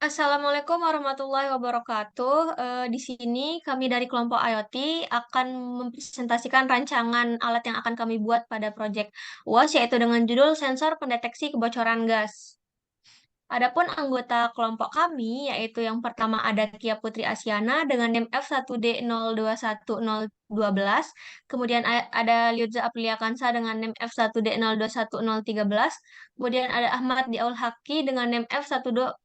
Assalamualaikum warahmatullahi wabarakatuh. Di sini kami dari kelompok IoT akan mempresentasikan rancangan alat yang akan kami buat pada proyek UAS, yaitu dengan judul Sensor Pendeteksi Kebocoran Gas. Adapun anggota kelompok kami, yaitu yang pertama ada Kia Putri Asyana dengan NIM F1D021012, kemudian ada Liuza Aprilia Kansa dengan NIM F1D021013, kemudian ada Ahmad Diaul Haki dengan NIM F1D021024.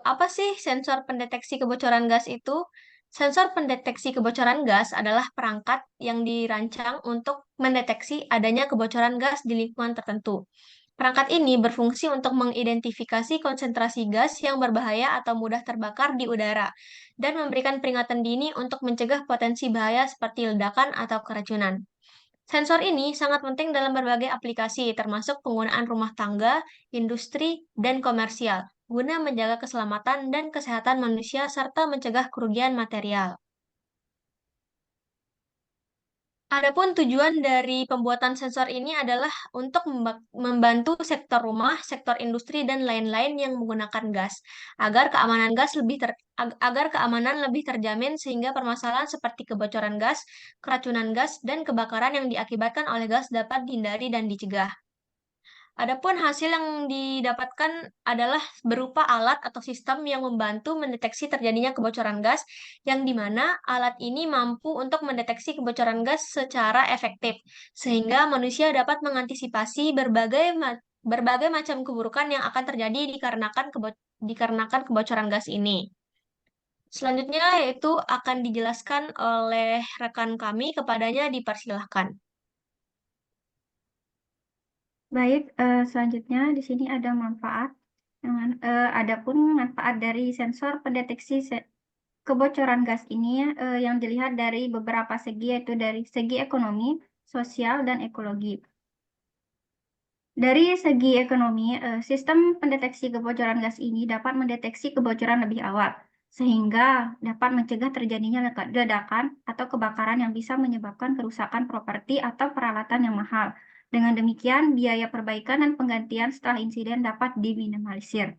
Apa sih sensor pendeteksi kebocoran gas itu? Sensor pendeteksi kebocoran gas adalah perangkat yang dirancang untuk mendeteksi adanya kebocoran gas di lingkungan tertentu. Perangkat ini berfungsi untuk mengidentifikasi konsentrasi gas yang berbahaya atau mudah terbakar di udara dan memberikan peringatan dini untuk mencegah potensi bahaya seperti ledakan atau keracunan. Sensor ini sangat penting dalam berbagai aplikasi, termasuk penggunaan rumah tangga, industri, dan komersial, guna menjaga keselamatan dan kesehatan manusia serta mencegah kerugian material. Adapun tujuan dari pembuatan sensor ini adalah untuk membantu sektor rumah, sektor industri, dan lain-lain yang menggunakan gas, agar keamanan lebih terjamin sehingga permasalahan seperti kebocoran gas, keracunan gas, dan kebakaran yang diakibatkan oleh gas dapat dihindari dan dicegah. Adapun hasil yang didapatkan adalah berupa alat atau sistem yang membantu mendeteksi terjadinya kebocoran gas, yang dimana alat ini mampu untuk mendeteksi kebocoran gas secara efektif, sehingga manusia dapat mengantisipasi berbagai macam keburukan yang akan terjadi dikarenakan kebocoran gas ini. Selanjutnya yaitu akan dijelaskan oleh rekan kami, kepadanya dipersilahkan. Baik, selanjutnya di sini ada manfaat. Adapun manfaat dari sensor pendeteksi kebocoran gas ini yang dilihat dari beberapa segi, yaitu dari segi ekonomi, sosial, dan ekologi. Dari segi ekonomi, sistem pendeteksi kebocoran gas ini dapat mendeteksi kebocoran lebih awal, sehingga dapat mencegah terjadinya ledakan atau kebakaran yang bisa menyebabkan kerusakan properti atau peralatan yang mahal. Dengan demikian, biaya perbaikan dan penggantian setelah insiden dapat diminimalisir.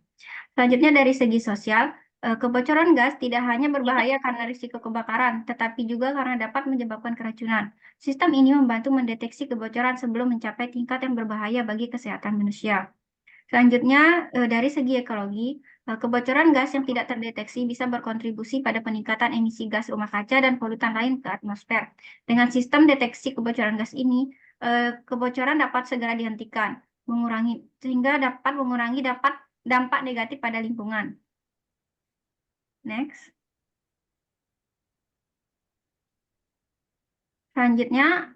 Selanjutnya dari segi sosial, kebocoran gas tidak hanya berbahaya karena risiko kebakaran, tetapi juga karena dapat menyebabkan keracunan. Sistem ini membantu mendeteksi kebocoran sebelum mencapai tingkat yang berbahaya bagi kesehatan manusia. Selanjutnya, dari segi ekologi, kebocoran gas yang tidak terdeteksi bisa berkontribusi pada peningkatan emisi gas rumah kaca dan polutan lain ke atmosfer. Dengan sistem deteksi kebocoran gas ini, kebocoran dapat segera dihentikan, sehingga dapat mengurangi dampak negatif pada lingkungan. Next. Selanjutnya,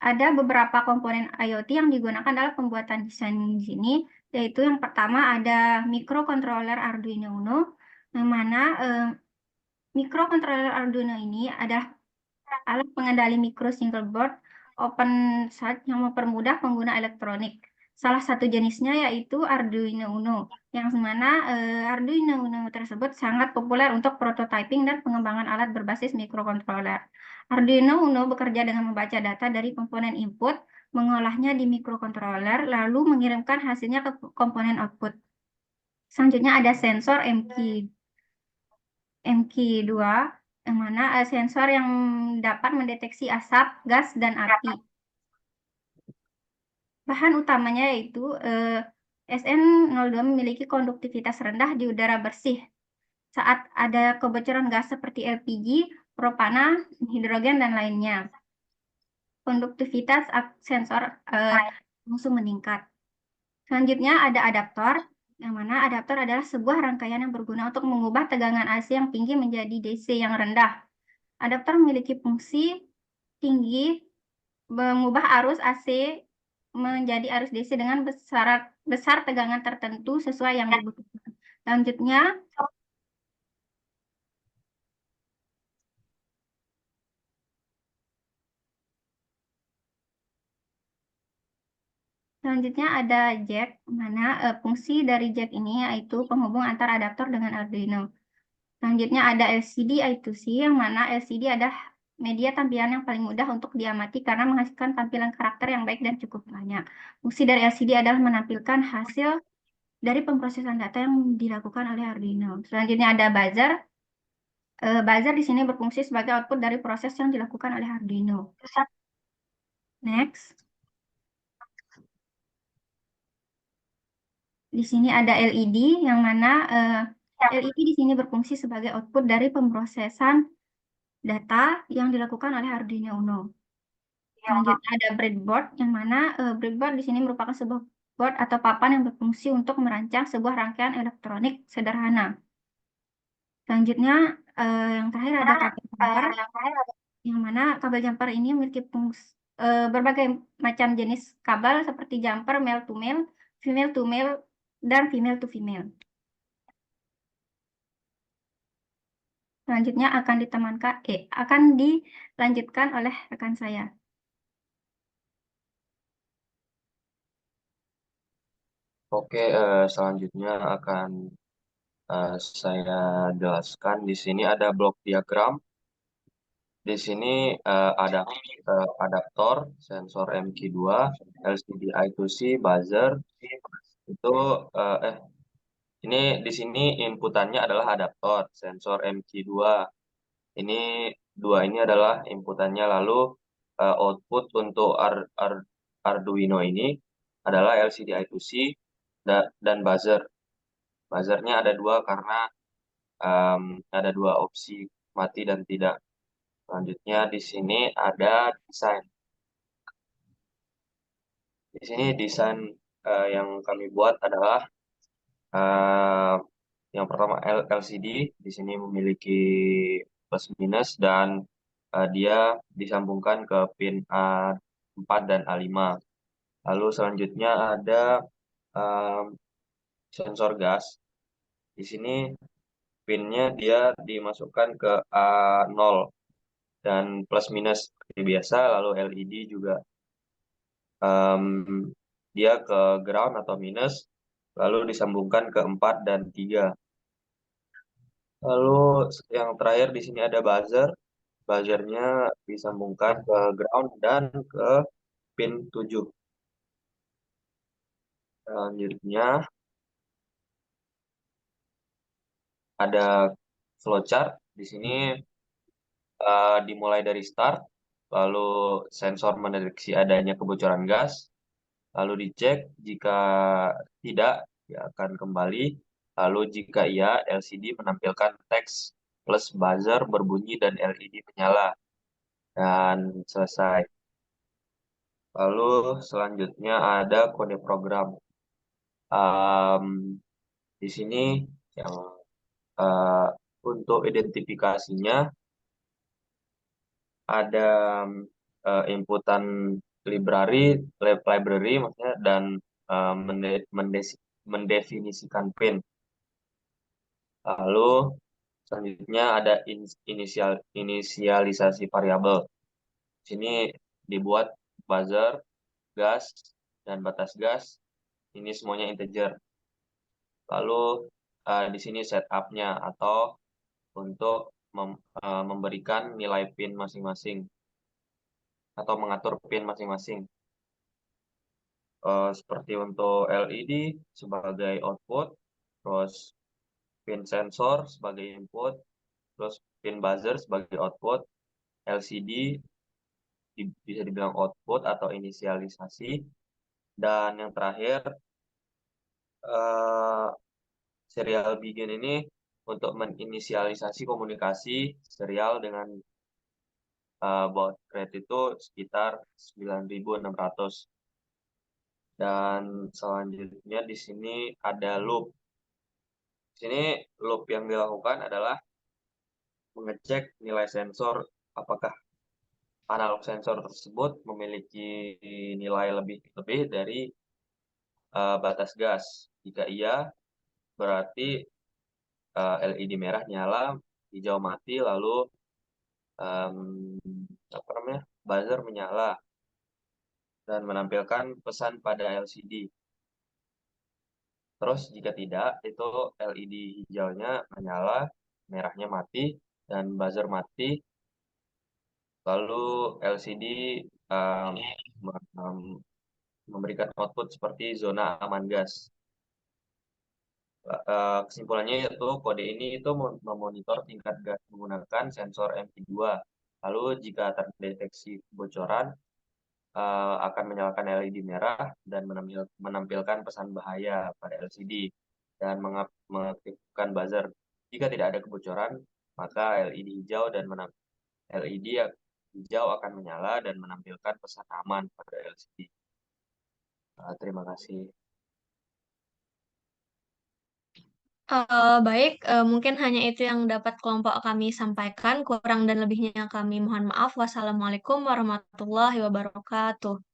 ada beberapa komponen IoT yang digunakan dalam pembuatan desain di sini, yaitu yang pertama ada microcontroller Arduino Uno, yang mana microcontroller Arduino ini adalah alat pengendali mikro single board open source yang mempermudah pengguna elektronik. Salah satu jenisnya yaitu Arduino Uno, yang mana Arduino Uno tersebut sangat populer untuk prototyping dan pengembangan alat berbasis microcontroller. Arduino Uno bekerja dengan membaca data dari komponen input, mengolahnya di microcontroller, lalu mengirimkan hasilnya ke komponen output. Selanjutnya ada sensor MQ2, yang mana sensor yang dapat mendeteksi asap, gas, dan api. Bahan utamanya yaitu SN02 memiliki konduktivitas rendah di udara bersih. Saat ada kebocoran gas seperti LPG, propana, hidrogen, dan lainnya. Konduktivitas sensor langsung meningkat. Selanjutnya ada adaptor, yang mana adaptor adalah sebuah rangkaian yang berguna untuk mengubah tegangan AC yang tinggi menjadi DC yang rendah. Adaptor memiliki fungsi tinggi mengubah arus AC menjadi arus DC dengan besar tegangan tertentu sesuai yang dibutuhkan. Selanjutnya ada jack, mana fungsi dari jack ini yaitu penghubung antara adaptor dengan Arduino. Selanjutnya ada LCD I2C, yang mana LCD adalah media tampilan yang paling mudah untuk diamati karena menghasilkan tampilan karakter yang baik dan cukup banyak. Fungsi dari LCD adalah menampilkan hasil dari pemrosesan data yang dilakukan oleh Arduino. Selanjutnya ada buzzer. Buzzer di sini berfungsi sebagai output dari proses yang dilakukan oleh Arduino. Next. Di sini ada LED yang mana LED di sini berfungsi sebagai output dari pemrosesan data yang dilakukan oleh Arduino Uno. Selanjutnya ada breadboard yang mana breadboard di sini merupakan sebuah board atau papan yang berfungsi untuk merancang sebuah rangkaian elektronik sederhana. Selanjutnya yang terakhir ada kabel jumper yang mana kabel jumper ini memiliki berbagai macam jenis kabel seperti jumper male to male, dan female to female. Selanjutnya akan dilanjutkan oleh rekan saya. Oke, selanjutnya akan saya jelaskan. Di sini ada blok diagram. Di sini ada adaptor, sensor MQ2, LCD I2C, buzzer. Itu ini di sini inputannya adalah adaptor, sensor MQ2. Ini dua ini adalah inputannya. Lalu output untuk Arduino ini adalah LCD I2C dan buzzer. Buzzernya ada dua karena ada dua opsi, mati dan tidak. Selanjutnya di sini ada desain. Di sini desain yang kami buat adalah eh, yang pertama LCD. Di sini memiliki plus minus dan dia disambungkan ke pin A4 dan A5. Lalu selanjutnya ada em, sensor gas. Di sini pinnya dia dimasukkan ke A0 dan plus minus seperti biasa. Lalu LED juga em, dia ke ground atau minus, lalu disambungkan ke 4 dan 3. Lalu yang terakhir di sini ada buzzer. Buzzernya disambungkan ke ground dan ke pin 7. Selanjutnya ada flowchart. Di sini dimulai dari start, lalu sensor mendeteksi adanya kebocoran gas, lalu dicek jika tidak, dia akan kembali. Lalu jika iya, LCD menampilkan teks plus buzzer berbunyi dan LED menyala. Dan selesai. Lalu selanjutnya ada kode program. Em, di sini yang eh, untuk identifikasinya ada inputan library maksudnya, dan mendefinisikan pin. Lalu selanjutnya ada inisialisasi variabel. Sini dibuat buzzer, gas, dan batas gas. Ini semuanya integer. Lalu di sini setupnya atau untuk memberikan nilai pin masing-masing atau mengatur pin masing-masing. Seperti untuk LED sebagai output, terus pin sensor sebagai input, terus pin buzzer sebagai output, LCD bisa dibilang output atau inisialisasi, dan yang terakhir eh, serial begin ini untuk menginisialisasi komunikasi serial dengan baud rate itu sekitar 9.600. Dan selanjutnya di sini ada loop. Di sini loop yang dilakukan adalah mengecek nilai sensor, apakah analog sensor tersebut memiliki nilai lebih dari batas gas. Jika iya, berarti LED merah nyala, hijau mati, lalu em, apa namanya, buzzer menyala dan menampilkan pesan pada LCD. Terus jika tidak, itu LED hijaunya menyala, merahnya mati, dan buzzer mati. Lalu LCD um, memberikan output seperti zona aman gas. Kesimpulannya yaitu kode ini itu memonitor tingkat gas menggunakan sensor MP2. Lalu jika terdeteksi kebocoran, akan menyalakan LED merah dan menampilkan pesan bahaya pada LCD dan mengaktifkan buzzer. Jika tidak ada kebocoran, maka LED hijau LED hijau akan menyala dan menampilkan pesan aman pada LCD. Terima kasih. Baik, mungkin hanya itu yang dapat kelompok kami sampaikan. Kurang dan lebihnya kami mohon maaf. Wassalamualaikum warahmatullahi wabarakatuh.